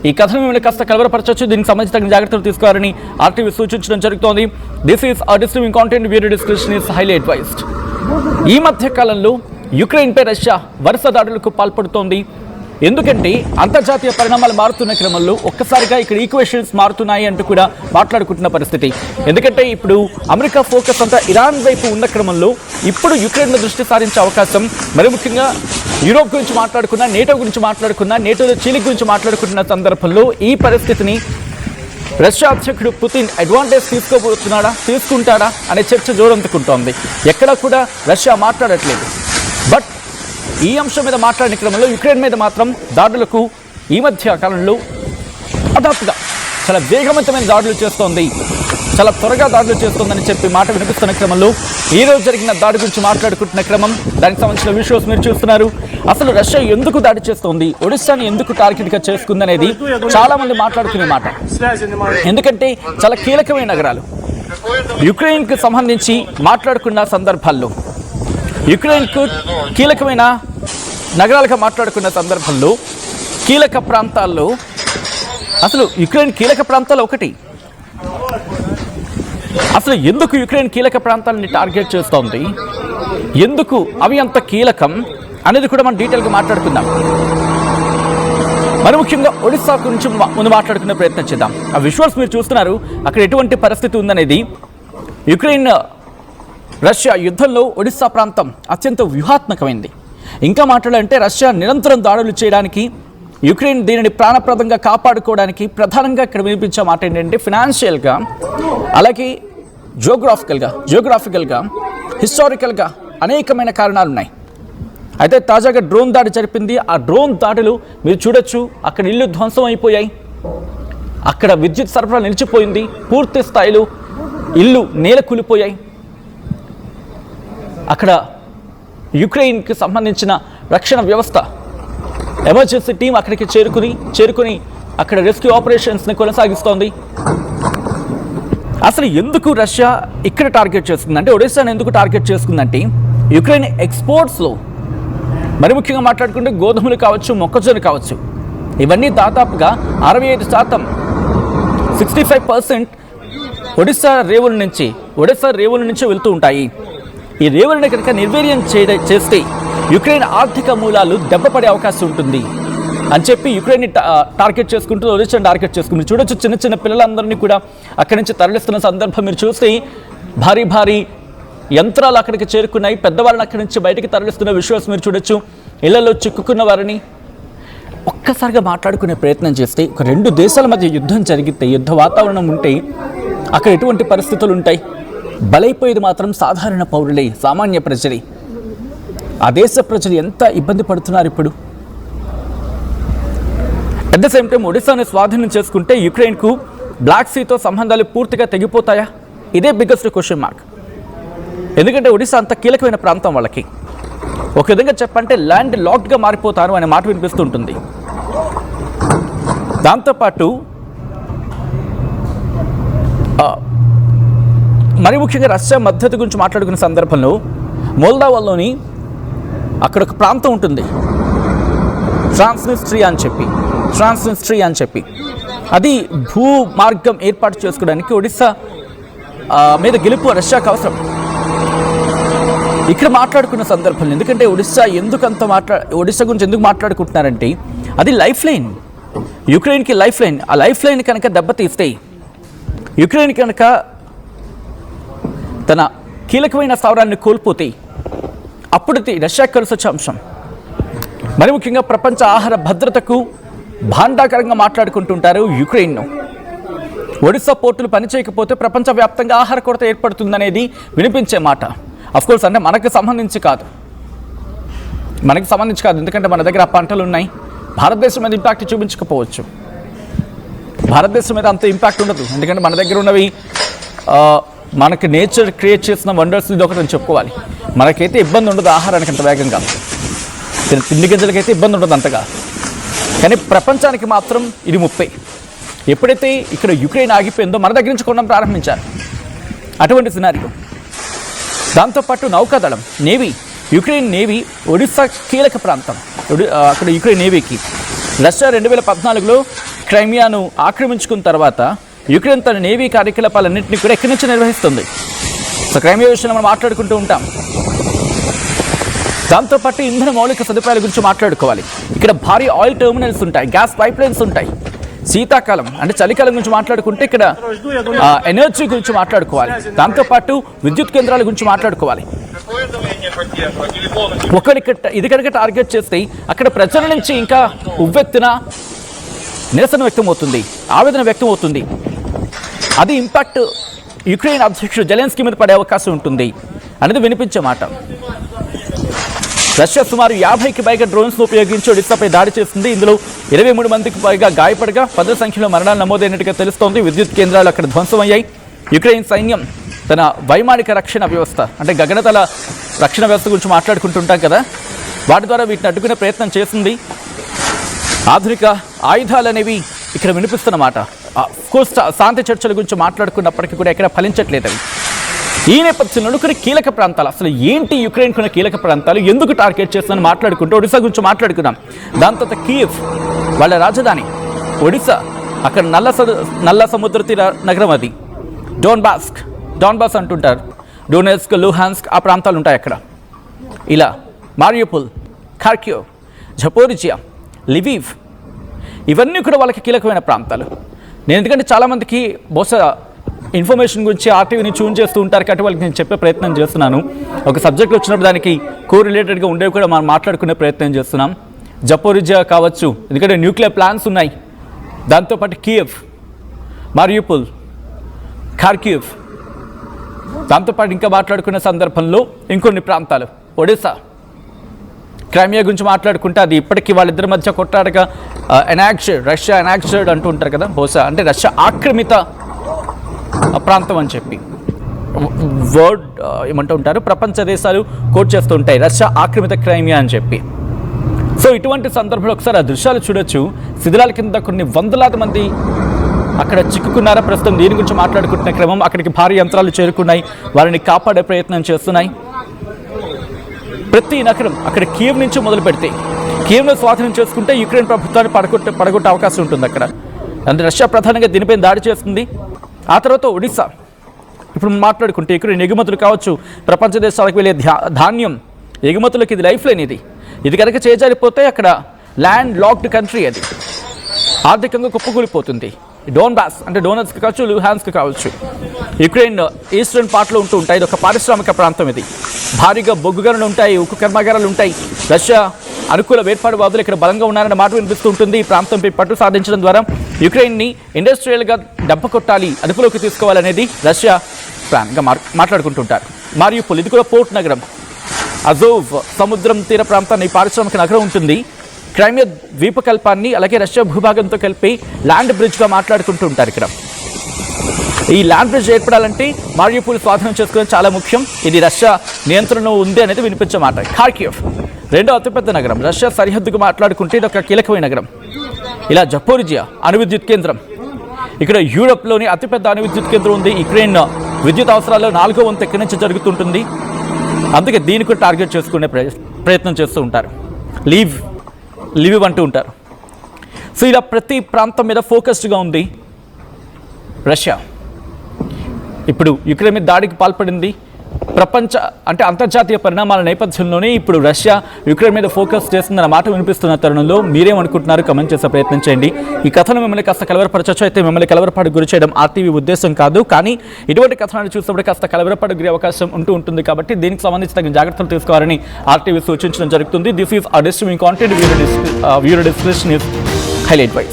ఈ కథను మిమ్మల్ని కాస్త కలవరపరచవచ్చు. దీనికి సంబంధించి తగిన జాగ్రత్తలు తీసుకోవాలని ఆర్టీవీ సూచించడం జరుగుతోంది. This is disturbing content, video description is highly advised. ఈ మధ్య కాలంలో యుక్రెయిన్పై రష్యా వరుస దాడులకు పాల్పడుతోంది. ఎందుకంటే అంతర్జాతీయ పరిణామాలు మారుతున్న క్రమంలో ఒక్కసారిగా ఇక్కడ ఈక్వేషన్స్ మారుతున్నాయి అంటూ కూడా మాట్లాడుకుంటున్న పరిస్థితి. ఎందుకంటే ఇప్పుడు అమెరికా ఫోకస్ అంతా ఇరాన్ వైపు ఉన్న క్రమంలో ఇప్పుడు యుక్రెయిన్లో దృష్టి సారించే అవకాశం, మరి ముఖ్యంగా యూరోప్ గురించి మాట్లాడుకున్నా, నేటో గురించి మాట్లాడుకున్నా, నేటోలో చీలిక గురించి మాట్లాడుకుంటున్న సందర్భంలో ఈ పరిస్థితిని రష్యా అధ్యక్షుడు పుతిన్ అడ్వాంటేజ్ తీసుకుంటాడా అనే చర్చ జోరందుకుంటోంది. ఎక్కడా కూడా రష్యా మాట్లాడట్లేదు. బట్ ఈ అంశం మీద మాట్లాడిన క్రమంలో యుక్రెయిన్ మీద మాత్రం దాడులకు ఈ మధ్య కాలంలో హఠాత్తుగా చాలా వేగవంతమైన దాడులు చేస్తోంది, చాలా త్వరగా దాడులు చేస్తోందని చెప్పి మాట వినిపిస్తున్న క్రమంలో ఈ రోజు జరిగిన దాడి గురించి మాట్లాడుకుంటున్న క్రమం, దానికి సంబంధించిన విషయాలు మీరు చూస్తున్నారు. అసలు రష్యా ఎందుకు దాడి చేస్తోంది, ఒడిశాని ఎందుకు టార్గెట్గా చేసుకుందనేది చాలా మంది మాట్లాడుకునే మాట. ఎందుకంటే చాలా కీలకమైన నగరాలు యుక్రెయిన్కి సంబంధించి మాట్లాడుకున్న సందర్భాల్లో, యుక్రెయిన్కు కీలకమైన నగరాలుగా మాట్లాడుకున్న సందర్భంలో కీలక ప్రాంతాల్లో, అసలు యుక్రెయిన్ కీలక ప్రాంతాలు ఒకటి, అసలు ఎందుకు యుక్రెయిన్ కీలక ప్రాంతాలని టార్గెట్ చేస్తోంది, ఎందుకు అవి అంత కీలకం అనేది కూడా మనం డీటెయిల్గా మాట్లాడుకుందాం. మరి ముఖ్యంగా ఒడిశా గురించి ముందు మాట్లాడుకునే ప్రయత్నం చేద్దాం. ఆ విజువల్స్ మీరు చూస్తున్నారు, అక్కడ ఎటువంటి పరిస్థితి ఉందనేది. యుక్రెయిన్ రష్యా యుద్ధంలో ఒడిశా ప్రాంతం అత్యంత వ్యూహాత్మకమైంది. ఇంకా మాట్లాడాలంటే రష్యా నిరంతరం దాడులు చేయడానికి, యుక్రెయిన్ దీనిని ప్రాణప్రదంగా కాపాడుకోవడానికి ప్రధానంగా ఇక్కడ వినిపించే మాట ఏంటంటే ఫినాన్షియల్గా, అలాగే జియోగ్రాఫికల్గా, హిస్టారికల్గా అనేకమైన కారణాలు ఉన్నాయి. అయితే తాజాగా డ్రోన్ దాడి జరిపింది. ఆ డ్రోన్ దాడులు మీరు చూడొచ్చు, అక్కడ ఇల్లు ధ్వంసం అయిపోయాయి, అక్కడ విద్యుత్ సరఫరా నిలిచిపోయింది, పూర్తి స్థాయిలో ఇల్లు నేల కూలిపోయాయి. అక్కడ యుక్రెయిన్కి సంబంధించిన రక్షణ వ్యవస్థ ఎమర్జెన్సీ టీం అక్కడికి చేరుకుని అక్కడ రెస్క్యూ ఆపరేషన్స్ని కొనసాగిస్తోంది. అసలు ఎందుకు రష్యా ఇక్కడ టార్గెట్ చేస్తుందంటే, ఒడిశాను ఎందుకు టార్గెట్ చేసుకుందంటే, యుక్రెయిన్ ఎక్స్పోర్ట్స్లో మరి ముఖ్యంగా మాట్లాడుకుంటే గోధుమలు కావచ్చు, మొక్కజొన్న కావచ్చు, ఇవన్నీ దాదాపుగా 65%, 65% ఒడిశా రేవుల నుంచి వెళ్తూ ఉంటాయి. ఈ రేవులను కనుక నిర్వీర్యం చేస్తే యుక్రెయిన్ ఆర్థిక మూలాలు దెబ్బపడే అవకాశం ఉంటుంది అని చెప్పి యుక్రెయిన్ టార్గెట్ చేసుకుంటూ ఒడిశాను టార్గెట్ చేసుకుంటుంది. చూడొచ్చు, చిన్న చిన్న పిల్లలందరినీ కూడా అక్కడి నుంచి తరలిస్తున్న సందర్భం మీరు చూస్తే భారీ యంత్రాలు అక్కడికి చేరుకున్నాయి. పెద్దవాళ్ళని అక్కడి నుంచి బయటికి తరలిస్తున్న విజువల్స్ మీరు చూడొచ్చు. ఇళ్లలో చిక్కుకున్న వారిని ఒక్కసారిగా మాట్లాడుకునే ప్రయత్నం చేస్తే, ఒక రెండు దేశాల మధ్య యుద్ధం జరిగితే, యుద్ధ వాతావరణం ఉంటే అక్కడ ఎటువంటి పరిస్థితులు ఉంటాయి? బలైపోయేది మాత్రం సాధారణ పౌరులే, సామాన్య ప్రజలే. ఆ దేశ ప్రజలు ఎంత ఇబ్బంది పడుతున్నారు ఇప్పుడు. అట్ ద సేమ్ టైం ఒడిశాను స్వాధీనం చేసుకుంటే యుక్రెయిన్కు బ్లాక్ సీతో సంబంధాలు పూర్తిగా తెగిపోతాయా? ఇదే బిగ్గెస్ట్ క్వశ్చన్ మార్క్. ఎందుకంటే ఒడిశా అంత కీలకమైన ప్రాంతం వాళ్ళకి. ఒక విధంగా చెప్పంటే ల్యాండ్ లాక్డ్గా మారిపోతారు అనే మాట వినిపిస్తుంటుంది. దాంతోపాటు మరి ముఖ్యంగా రష్యా మద్దతు గురించి మాట్లాడుకున్న సందర్భంలో మోల్దావాలోని అక్కడ ఒక ప్రాంతం ఉంటుంది, ట్రాన్స్నిస్ట్రియా అని చెప్పి అది భూ మార్గం ఏర్పాటు చేసుకోవడానికి ఒడిశా మీద గెలుపు రష్యాకు అవసరం. ఇక్కడ మాట్లాడుకున్న సందర్భంలో, ఎందుకంటే ఒడిశా గురించి ఎందుకు మాట్లాడుకుంటున్నారంటే అది లైఫ్ లైన్, యుక్రెయిన్కి లైఫ్ లైన్. ఆ లైఫ్ లైన్ కనుక దెబ్బతీస్తే, యుక్రెయిన్ కనుక తన కీలకమైన స్థావరాన్ని కోల్పోతే అప్పుడు రష్యా కలిసి వచ్చే అంశం. మరి ముఖ్యంగా ప్రపంచ ఆహార భద్రతకు భాండాకరంగా మాట్లాడుకుంటుంటారు యుక్రెయిన్ను. ఒడిశా పోర్టులు పనిచేయకపోతే ప్రపంచవ్యాప్తంగా ఆహార కొరత ఏర్పడుతుందనేది వినిపించే మాట. అఫ్కోర్స్ అంటే మనకు సంబంధించి కాదు, ఎందుకంటే మన దగ్గర ఆ పంటలు ఉన్నాయి. భారతదేశం మీద ఇంపాక్ట్ చూపించకపోవచ్చు, భారతదేశం మీద అంత ఇంపాక్ట్ ఉండదు, ఎందుకంటే మన దగ్గర ఉన్నవి మనకి నేచర్ క్రియేట్ చేసిన వండర్స్ ఇది ఒకటి అని చెప్పుకోవాలి. మనకైతే ఇబ్బంది ఉండదు ఆహారానికి అంత వేగంగా, తిండి గింజలకైతే ఇబ్బంది ఉండదు అంతగా. కానీ ప్రపంచానికి మాత్రం ఇది ముప్పై. ఎప్పుడైతే ఇక్కడ యుక్రెయిన్ ఆగిపోయిందో మన దగ్గర నుంచి కొనడం ప్రారంభించారు అటువంటి సినారియో. దాంతోపాటు నౌకాదళం, నేవీ, యుక్రెయిన్ నేవీ ఒడిశా కీలక ప్రాంతం. అక్కడ యుక్రెయిన్ నేవీకి రష్యా 2014లో క్రైమియాను ఆక్రమించుకున్న తర్వాత యుక్రెయిన్ తన నేవీ కార్యకలాపాలన్నింటినీ కూడా ఎక్కడి నుంచి నిర్వహిస్తుంది. సో క్రైమియా విషయంలో మనం మాట్లాడుకుంటూ ఉంటాం. దాంతోపాటు ఇంధన మౌలిక సదుపాయాల గురించి మాట్లాడుకోవాలి. ఇక్కడ భారీ ఆయిల్ టెర్మినల్స్ ఉంటాయి, గ్యాస్ పైప్ లైన్స్ ఉంటాయి. శీతాకాలం అంటే చలికాలం గురించి మాట్లాడుకుంటే ఇక్కడ ఎనర్జీ గురించి మాట్లాడుకోవాలి. దాంతోపాటు విద్యుత్ కేంద్రాల గురించి మాట్లాడుకోవాలి. ఇది కనుక టార్గెట్ చేస్తే అక్కడ ప్రజల నుంచి ఇంకా ఉవ్వెత్తున నిరసన వ్యక్తమవుతుంది, ఆవేదన వ్యక్తమవుతుంది. అది ఇంపాక్ట్ యుక్రెయిన్ అధ్యక్షుడు జెలెన్స్కీ మీద పడే అవకాశం ఉంటుంది అనేది వినిపించే మాట. రష్యా సుమారు 50కి పైగా డ్రోన్స్ను ఉపయోగించి ఒడిశాపై దాడి చేసింది. ఇందులో 23 మందికి పైగా గాయపడగా 10 సంఖ్యలో మరణాలు నమోదైనట్టుగా తెలుస్తోంది. విద్యుత్ కేంద్రాలు అక్కడ ధ్వంసమయ్యాయి. యుక్రెయిన్ సైన్యం తన వైమానిక రక్షణ వ్యవస్థ అంటే గగనతల రక్షణ వ్యవస్థ గురించి మాట్లాడుకుంటుంటాం కదా, వాటి ద్వారా వీటిని అడ్డుకునే ప్రయత్నం చేసింది. ఆధునిక ఆయుధాలు అనేవి ఇక్కడ వినిపిస్తున్నమాట. కోర్స్ శాంతి చర్చల గురించి మాట్లాడుకున్నప్పటికీ కూడా ఎక్కడ ఫలించట్లేదు అవి. ఈ నేపథ్యంలో కొన్ని కీలక ప్రాంతాలు, అసలు ఏంటి యుక్రెయిన్ కొన్ని కీలక ప్రాంతాలు, ఎందుకు టార్గెట్ చేస్తుందని మాట్లాడుకుంటూ ఒడిశా గురించి మాట్లాడుకున్నాం. దాని తర్వాత కీవ్ వాళ్ళ రాజధాని ఒడిశా, అక్కడ నల్ల సముద్ర తీర నగరం అది. డాన్బాస్ అంటుంటారు, డోనెట్స్క్, లుహాన్స్క్ ఆ ప్రాంతాలు ఉంటాయి అక్కడ. ఇలా మారియుపోల్, ఖార్కివ్, జపోరిజియా, లివివ్ ఇవన్నీ కూడా వాళ్ళకి కీలకమైన ప్రాంతాలు. నేను ఎందుకంటే చాలామందికి బహుశా ఇన్ఫర్మేషన్ గురించి ఆర్టీవీని ట్యూన్ చేస్తూ ఉంటారు కాబట్టి వాళ్ళకి నేను చెప్పే ప్రయత్నం చేస్తున్నాను. ఒక సబ్జెక్ట్ వచ్చినప్పుడు దానికి కోరిలేటెడ్గా ఉండేవి కూడా మనం మాట్లాడుకునే ప్రయత్నం చేస్తున్నాం. జపోరిజియా కావచ్చు, ఎందుకంటే న్యూక్లియర్ ప్లాంట్స్ ఉన్నాయి. దాంతోపాటు కియవ్, మారియుపోల్, ఖార్కివ్, దాంతోపాటు ఇంకా మాట్లాడుకునే సందర్భంలో ఇంకొన్ని ప్రాంతాలు ఒడిశా, క్రైమియా గురించి మాట్లాడుకుంటే అది ఇప్పటికీ వాళ్ళిద్దరి మధ్య కొట్టాడగా రష్యా ఎనాక్టెడ్ అంటూ ఉంటారు కదా, బహుశా అంటే రష్యా ఆక్రమిత ప్రాంతం అని చెప్పి వర్డ్ ఏమంటూ ఉంటారు, ప్రపంచ దేశాలు కోట్ చేస్తూ ఉంటాయి రష్యా ఆక్రమిత క్రైమియా అని చెప్పి. సో ఇటువంటి సందర్భంలో ఒకసారి ఆ దృశ్యాలు చూడొచ్చు. శిథిలాల కింద కొన్ని వందలాది మంది అక్కడ చిక్కుకున్నారా. ప్రస్తుతం దీని గురించి మాట్లాడుకుంటున్న క్రమం అక్కడికి భారీ యంత్రాలు చేరుకున్నాయి, వారిని కాపాడే ప్రయత్నం చేస్తున్నాయి. ప్రతి నగరం అక్కడ కీవ్ నుంచి మొదలు పెడితే కీవ్ను స్వాధీనం చేసుకుంటే యుక్రెయిన్ ప్రభుత్వాన్ని పడగొట్టే అవకాశం ఉంటుంది అక్కడ. అంటే రష్యా ప్రధానంగా దీనిపై దాడి చేస్తుంది. ఆ తర్వాత ఒడిశా, ఇప్పుడు మాట్లాడుకుంటే యుక్రెయిన్ ఎగుమతులు కావచ్చు, ప్రపంచ దేశాలకు వెళ్ళే ధాన్యం ఎగుమతులకు ఇది లైఫ్ లైన్. ఇది కనుక చేజారిపోతే అక్కడ ల్యాండ్ లాక్డ్ కంట్రీ, అది ఆర్థికంగా కుప్పకూలిపోతుంది. డోన్బాస్ అంటే డోనెట్స్క్ కావచ్చు, లుహాన్స్క్ కావచ్చు, యుక్రెయిన్ ఈస్టర్న్ పార్ట్లో ఉంటూ ఉంటాయి. ఇది ఒక పారిశ్రామిక ప్రాంతం. ఇది భారీగా బొగ్గు గనులు ఉంటాయి, ఉక్కు కర్మాగారాలు ఉంటాయి. రష్యా అనుకూల వేర్పాటువాదులు ఇక్కడ బలంగా ఉన్నారన్న మాట వినిపిస్తూ ఉంటుంది. ఈ ప్రాంతంపై పట్టు సాధించడం ద్వారా యుక్రెయిన్ని ఇండస్ట్రియల్గా దెబ్బ కొట్టాలి, అదుపులోకి తీసుకోవాలనేది రష్యా ప్లాన్గా మాట్లాడుకుంటుంటారు. మారియుపోల్ ఇది కూడా పోర్ట్ నగరం. అజోవ్ సముద్రం తీర ప్రాంతాన్ని పారిశ్రామిక నగరం ఉంటుంది. క్రైమియా ద్వీపకల్పాన్ని అలాగే రష్యా భూభాగంతో కలిపి ల్యాండ్ బ్రిడ్జ్గా మాట్లాడుకుంటూ ఉంటారు. ఇక్కడ ఈ ల్యాండ్ బ్రిడ్జ్ ఏర్పడాలంటే మారియుపోల్ స్వాధీనం చేసుకోవడం చాలా ముఖ్యం. ఇది రష్యా నియంత్రణ ఉంది అనేది వినిపించే మాట. ఖార్కివ్ రెండో అతిపెద్ద నగరం, రష్యా సరిహద్దుకు మాట్లాడుకుంటే ఇది ఒక కీలకమైన నగరం. ఇలా జపోరిజియా అణు విద్యుత్ కేంద్రం, ఇక్కడ యూరప్లోని అతిపెద్ద అణు విద్యుత్ కేంద్రం ఉంది. యుక్రెయిన్ విద్యుత్ అవసరాల్లో 4వ వంతు ఎక్కడి నుంచి జరుగుతుంటుంది, అందుకే దీన్ని కూడా టార్గెట్ చేసుకునే ప్రయత్నం చేస్తూ ఉంటారు. లివివ్ అంటూ ఉంటారు. సో ఇలా ప్రతి ప్రాంతం మీద ఫోకస్డ్గా ఉంది రష్యా. ఇప్పుడు యుక్రెయిన్ మీద దాడికి పాల్పడింది. అంతర్జాతీయ పరిణామాల నేపథ్యంలోనే ఇప్పుడు రష్యా యుక్రెయిన్ మీద ఫోకస్ చేస్తుందన్న మాట వినిపిస్తున్న తరుణంలో మీరేమనుకుంటున్నారు కమెంట్ చేసే ప్రయత్నం చేయండి. ఈ కథను మిమ్మల్ని కాస్త కలవరపరచచ్చు, అయితే మిమ్మల్ని కలవరపాటు గురి చేయడం ఆర్టీవీ ఉద్దేశం కాదు. కానీ ఇటువంటి కథనాలు చూసినప్పుడు కాస్త కలవరపాటు గురి అవకాశం ఉంటుంది కాబట్టి దీనికి సంబంధించి తగిన జాగ్రత్తలు తీసుకోవాలని ఆర్టీవీ సూచించడం జరుగుతుంది. This is distributing content viewer description is highlight vice.